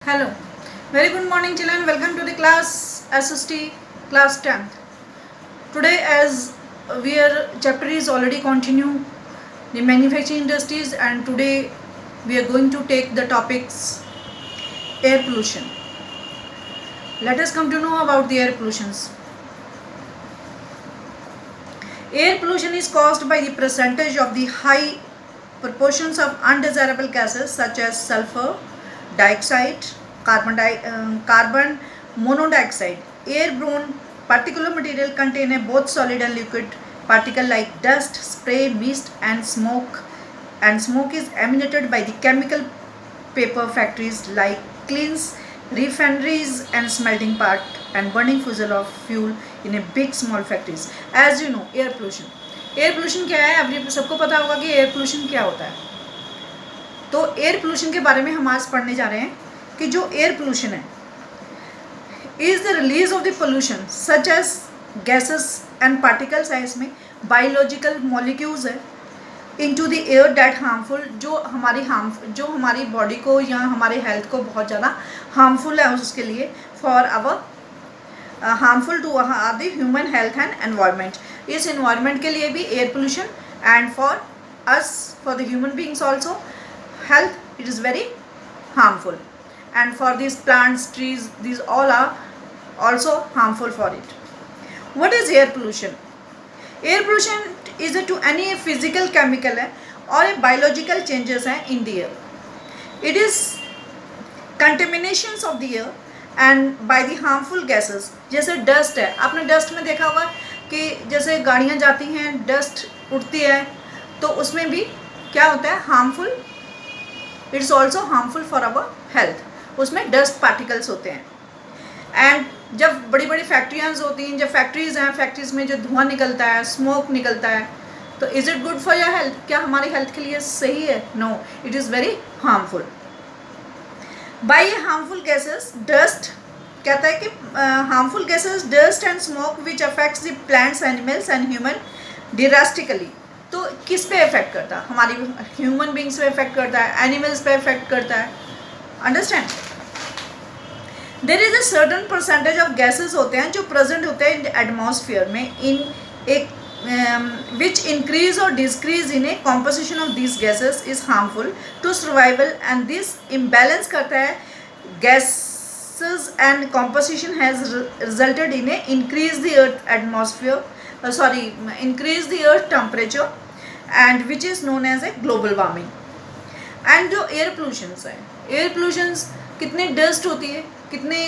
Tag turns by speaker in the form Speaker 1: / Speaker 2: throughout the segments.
Speaker 1: Hello, very good morning children. Welcome to the class SST class 10th. Today as our chapter is already continue the manufacturing industries, and today we are going to take the topics air pollution. Let us come to know about the air pollutions. Air pollution is caused by the percentage of the high proportions of undesirable gases such as sulfur dioxide, carbon monoxide. Airborne particulate material contain a both solid and liquid particle like dust, spray, mist, and smoke. And smoke is emanated by the chemical paper factories like kilns, refineries, and smelting part, and burning fossil of fuel in a big small factories. As you know, air pollution. Air pollution क्या है? अब सबको पता होगा कि air pollution क्या होता है. तो एयर पोल्यूशन के बारे में हम आज पढ़ने जा रहे हैं कि जो एयर पोल्यूशन है is the release of the pollution such as gases and particles है. इसमें बायोलॉजिकल मॉलिक्यूल्स है into the air that harmful, जो हमारी बॉडी को या हमारे हेल्थ को बहुत ज़्यादा हार्मफुल है उसके लिए, for our harmful to the human health and environment. इस एनवायरनमेंट के लिए भी air pollution, and for us, for the human beings also health it is very harmful, and for these plants, trees, these all are also harmful for it. What is air pollution? Air pollution is to any physical, chemical or a biological changes in the air. It is contaminations of the air and by the harmful gases. जैसे dust है, आपने dust में देखा होगा कि जैसे गाड़ियाँ जाती हैं, डस्ट उड़ती है, तो उसमें भी क्या होता है? Harmful. It's also harmful for our health. उसमें डस्ट पार्टिकल्स होते हैं. एंड जब बड़ी बड़ी फैक्ट्रियाज होती हैं, जब फैक्ट्रीज हैं, फैक्ट्रीज में जो धुआं निकलता है, स्मोक निकलता है, तो is it good for your health? क्या हमारी हेल्थ के लिए सही है? No, it is very harmful. By harmful gases, dust कहता है कि harmful gases, dust and smoke which affects the plants, animals and human drastically. तो किस पे इफेक्ट करता है? हमारी ह्यूमन बींग्स पे इफेक्ट करता है, एनिमल्स पे इफेक्ट करता है. Understand? There is a certain percentage of gases होते हैं जो प्रेजेंट होते हैं इन एटमॉस्फेयर में, इन एक विच इंक्रीज और decrease in a composition of this gases is harmful to survival, and this imbalance करता है gases and composition has resulted in a increase the earth atmosphere, increase the earth temperature, and which is known as a global warming. And जो air pollutions है, air pollutions कितनी dust होती है, कितने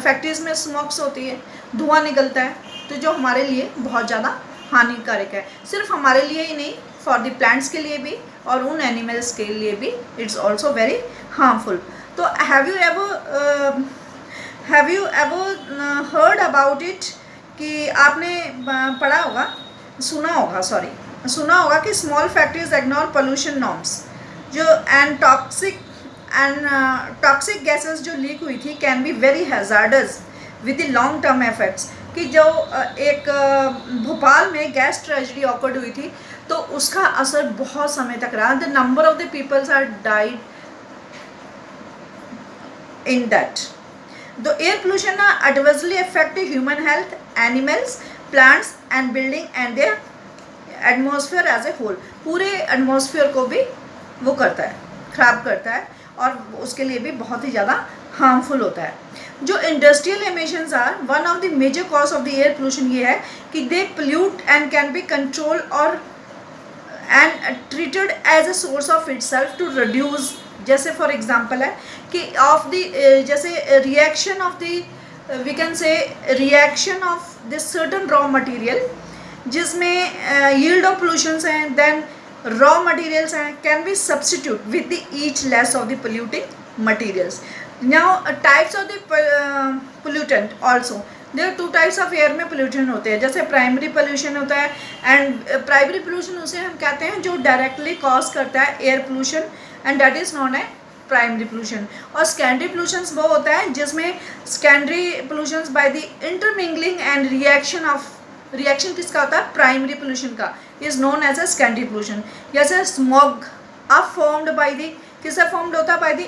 Speaker 1: factories में smokes होती है, धुआं निकलता है, तो जो हमारे लिए बहुत ज़्यादा हानिकारक है. सिर्फ हमारे लिए ही नहीं, फॉर द प्लांट्स के लिए भी और उन एनिमल्स के लिए भी इट्स ऑल्सो वेरी हार्मफुल. तो have you ever heard about it कि आपने पढ़ा होगा, सुना होगा कि small factories ignore pollution norms, जो एंड टॉक्सिक गैसेस जो लीक हुई थी can be very hazards with the long term effects. कि जो एक भोपाल में गैस ट्रेजेडी ऑकर्ड हुई थी, तो उसका असर बहुत समय तक रहा. The number of the peoples are died in that. The air pollution adversely affect human health, animals, plants and building and their atmosphere as a whole. पूरे एटमॉस्फेयर को भी वो करता है, ख़राब करता है, और उसके लिए भी बहुत ही ज़्यादा हार्मफुल होता है. जो industrial emissions are one of the major cause of the air pollution ये है कि they pollute and can be control और and treated as a source of itself to reduce. जैसे फॉर एग्जांपल है कि ऑफ द जैसे reaction of the we can say reaction of this certain raw material, जिसमें yield of pollutions हैं, then raw materials हैं, can be substitute with the each less of the polluting materials. Now types of the pollutant also, there two types of air में pollution होते हैं. जैसे primary pollution होता है, and primary pollution उसे हम कहते हैं जो डायरेक्टली कॉज करता है air pollution, and that is known a primary pollution. और सेकेंडरी पोल्यूशंस वो होता है जिसमें secondary pollutions by the intermingling and reaction किसका होता है? प्राइमरी पोल्यूशन का, is known as a secondary pollution. जैसे स्मॉग अब फॉर्म्ड बाय द, किससे फॉर्म्ड होता है? By the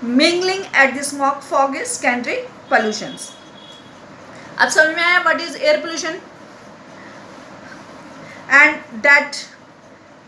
Speaker 1: mingling at the smoke fog is secondary pollutions. अब समझ में आया what is air pollution and that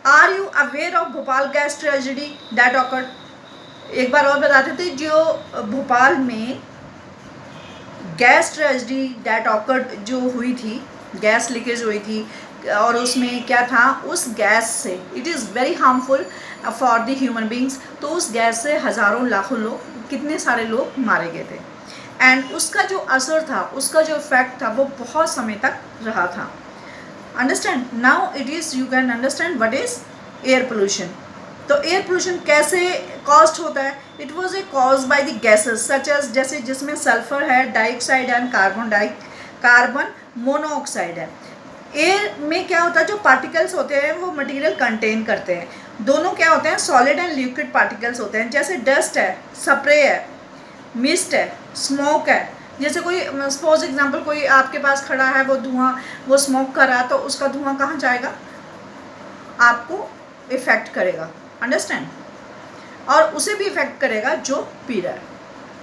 Speaker 1: are you aware of Bhopal gas tragedy that awkward. एक बार और बताते थे, जो भोपाल में गैस ट्रेजेडी दैट ऑकर्ड जो हुई थी, गैस लीकेज हुई थी, और उसमें क्या था, उस गैस से it is very harmful for the human beings. तो उस गैस से हज़ारों लाखों लोग, कितने सारे लोग मारे गए थे, एंड उसका जो असर था, उसका जो इफेक्ट था, वो बहुत समय तक रहा था। Understand now it is, you can understand what is air pollution. तो एयर पोल्यूशन कैसे कॉज्ड होता है? It was a cause by the gases such as, जैसे जिसमें सल्फर है, डाइऑक्साइड एंड कार्बन मोनोऑक्साइड है। एयर में क्या होता है, जो पार्टिकल्स होते हैं वो मटेरियल कंटेन करते हैं। दोनों क्या होते हैं, सॉलिड एंड लिक्विड पार्टिकल्स होते हैं। जैसे डस्ट है, स्प्रे है, मिस्ट है, स्मोक है। जैसे कोई सपोज एग्जांपल, कोई आपके पास खड़ा है, वो धुआं, वो स्मोक कर रहा है, तो उसका धुआं कहाँ जाएगा, आपको इफेक्ट करेगा। अंडरस्टैंड? और उसे भी इफेक्ट करेगा जो पी रहा है।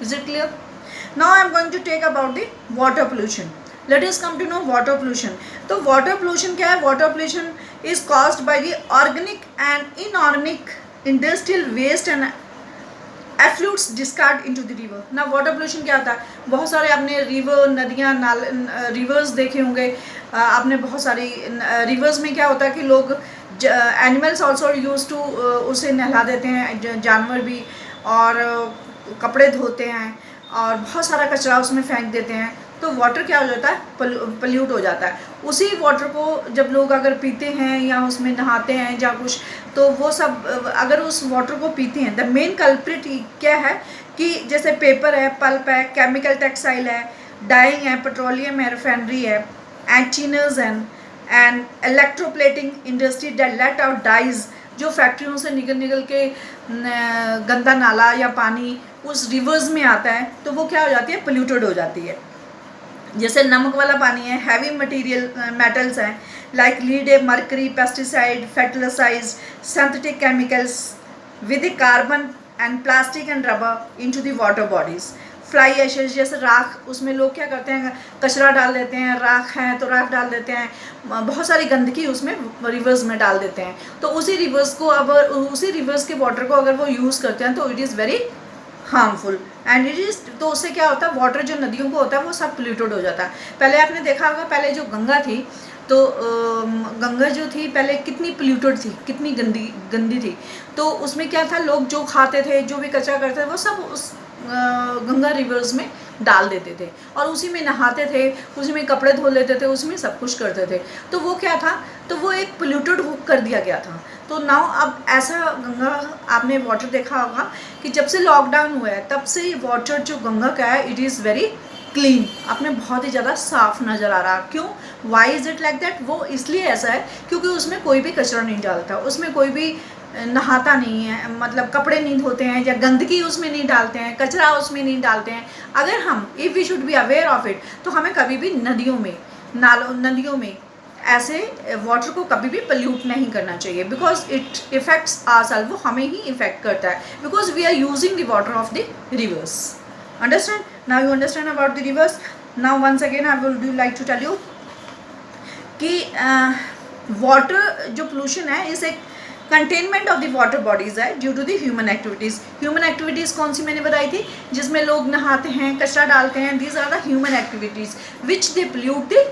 Speaker 1: Is it clear? Now I am going to talk about the water pollution. Let us come to know water pollution. तो वाटर पोल्यूशन क्या है? Water pollution is caused by the organic and inorganic industrial waste and effluents discard into the river. ना water pollution क्या होता है, बहुत सारे आपने रिवर, नदियाँ, रिवर्स देखे होंगे आपने। बहुत सारी रिवर्स में क्या होता है कि लोग, एनिमल्स ऑल्सो यूज टू, उसे नहला देते हैं, जानवर भी, और कपड़े धोते हैं, और बहुत सारा कचरा उसमें फेंक देते हैं। तो वाटर क्या हो जाता है, पल्यूट हो जाता है। उसी वाटर को जब लोग अगर पीते हैं या उसमें नहाते हैं या कुछ, तो वो सब अगर उस वाटर को पीते हैं, द मेन कल्प्रिट क्या है कि जैसे पेपर है, पल्प है, केमिकल टेक्सटाइल है, डाइंग है, पेट्रोलियम है, रिफाइनरी है, tanners and electroplating industry that let out dyes, जो फैक्ट्रियों से निकल के गंदा नाला या पानी उस रिवर्स में आता है, तो वो क्या हो जाती है, पोल्यूटेड हो जाती है। जैसे नमक वाला पानी है, हैवी मटेरियल मेटल्स हैं like lead, mercury, pesticide, fertilisers, synthetic chemicals with carbon and plastic and rubber into the water bodies. Fly ashes, जैसे राख, उसमें लोग क्या करते हैं, कचरा डाल देते हैं, राख है तो राख डाल देते हैं, बहुत सारी गंदगी उसमें रिवर्स में डाल देते हैं। तो उसी रिवर्स को, अब उसी रिवर्स के वाटर को अगर वो यूज़ करते हैं तो it is very harmful and it is, तो उससे क्या होता है, वाटर जो नदियों को होता है वो सब पोल्यूटेड हो जाता है। पहले आपने देखा होगा, पहले जो गंगा थी, तो गंगा जो थी पहले कितनी पोल्यूटेड थी, कितनी गंदी थी। तो उसमें क्या था, लोग जो खाते थे, जो भी कचरा करते थे, वो सब उस गंगा रिवर्स में डाल देते थे, और उसी में नहाते थे, उसी में कपड़े धो लेते थे, उसी में सब कुछ करते थे। तो वो क्या था, तो वो एक पोल्यूटेड कर दिया गया था। तो नाउ अब ऐसा गंगा, आपने वाटर देखा होगा कि जब से लॉकडाउन हुआ है तब से वाटर जो गंगा का है, इट इज़ वेरी क्लीन, आपने बहुत ही ज़्यादा साफ नज़र आ रहा। क्यों? Why is it like that? वो इसलिए ऐसा है क्योंकि उसमें कोई भी कचरा नहीं डालता, उसमें कोई भी नहाता नहीं है, मतलब कपड़े नहीं धोते हैं, या गंदगी उसमें नहीं डालते हैं, कचरा उसमें नहीं डालते हैं। अगर हम, if we should be aware of it, तो हमें कभी भी नदियों में, नदियों में ऐसे वाटर को कभी भी पोल्यूट नहीं करना चाहिए, बिकॉज इट इफेक्ट्स आवरसेल्फ, वो हमें ही इफेक्ट करता है, because we are using the water of the rivers. Understand? Now you understand about the rivers. Now once again I will like to tell you कि water जो pollution है, is एक containment of the water bodies है due to the human activities. Human activities कौन सी मैंने बताई थी, जिसमें लोग नहाते हैं, कचरा डालते हैं, these are the human activities which they pollute the,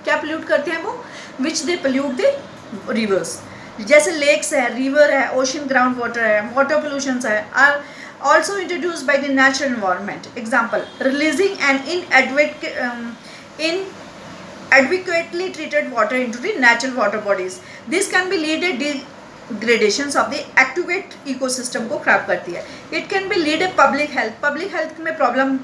Speaker 1: क्या पोल्यूट करते हैं वो, which they pollute the rivers. जैसे लेक्स है, रिवर है, ओशन ग्राउंड वाटर है, वाटर पोल्यूशन है, are also introduced by the natural environment. Example, releasing an adequately treated water into the natural water bodies. This can be lead a degradations of the activate ecosystem को खराब करती है। It can be lead a public health में problem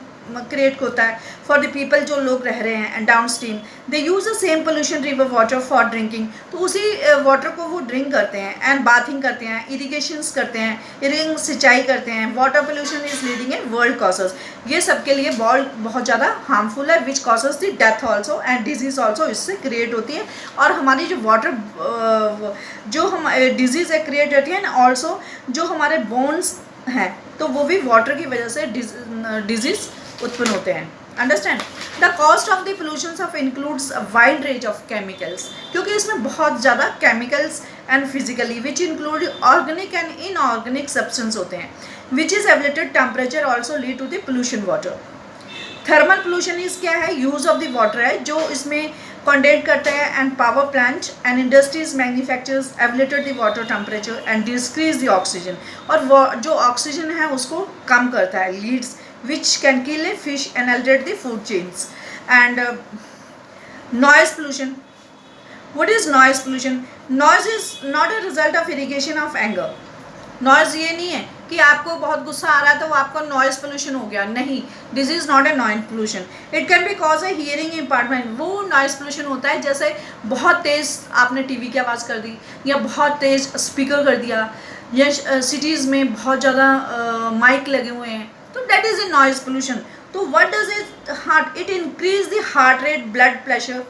Speaker 1: create होता है for the people, जो लोग रह रहे हैं down stream. They use the same pollution river water for drinking, तो उसी वाटर को वो ड्रिंक करते हैं एंड बाथिंग करते हैं, इरीगेशंस करते हैं, इरिंग सिंचाई करते हैं। Water pollution is leading in world causes, ये सबके लिए बहुत ज़्यादा हार्मफुल है, which causes the death also and disease also इससे क्रिएट होती है। और हमारी जो वाटर जो हम डिजीज़ है क्रिएट होती है, एंड ऑल्सो जो हमारे बोन्स हैं तो वो भी वाटर की वजह से डिजीज उत्पन्न होते हैं. Understand. The cost of the pollution of includes a wide range of chemicals, क्योंकि इसमें बहुत ज़्यादा chemicals and physically which include organic and inorganic substance होते हैं. Which is elevated temperature also lead to the pollution water. Thermal pollution is क्या है, use of the water है, जो इसमें कंडेंट करता है. And power plant and industries manufactures elevated the water temperature and decrease the oxygen, और वो जो ऑक्सीजन है उसको कम करता है. Leads which can kill a fish and alterate the food chains. And noise pollution. What is noise pollution? Noise is not a result of irrigation of anger. Noise ये नहीं है कि आपको बहुत गुस्सा आ रहा है तो वो आपको noise pollution हो गया. नहीं, this is not a noise pollution. It can be cause a hearing impairment. वो noise pollution होता है जैसे बहुत तेज़ आपने टीवी की आवाज़ कर दी, या बहुत तेज़ स्पीकर कर दिया, या सिटीज़ में बहुत ज़्यादा माइक लगे हुए हैं, तो that is a noise pollution. तो what does it hurt, it increase the heart rate, blood pressure.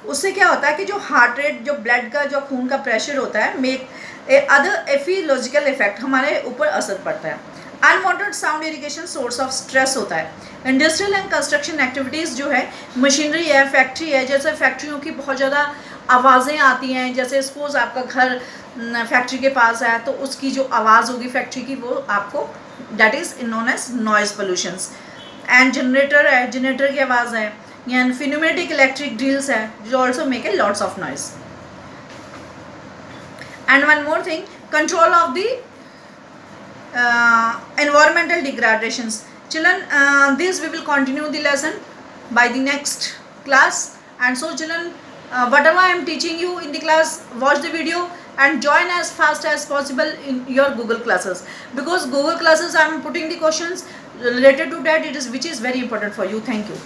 Speaker 1: उससे क्या होता है कि जो हार्ट रेट, जो ब्लड का, जो खून का प्रेशर होता है, मेक ए अदर एफियोलॉजिकल इफेक्ट हमारे ऊपर असर पड़ता है. Unwanted sound irrigation source of stress होता है. इंडस्ट्रियल एंड कंस्ट्रक्शन एक्टिविटीज़ जो है, मशीनरी है, फैक्ट्री है, जैसे फैक्ट्रियों की बहुत ज़्यादा आवाज़ें आती हैं. जैसे सपोज आपका घर फैक्ट्री के पास है तो उसकी जो आवाज़ होगी फैक्ट्री की, वो आपको that is known as noise pollutions. And generator है, generator की आवाज़ है, या pneumatic electric drills है, जो also make a lots of noise. And one more thing, control of the environmental degradations. Children, this we will continue the lesson by the next class. And so children, whatever I am teaching you in the class, watch the video and join as fast as possible in your Google classes, because Google classes I am putting the questions related to that, it is which is very important for you. Thank you.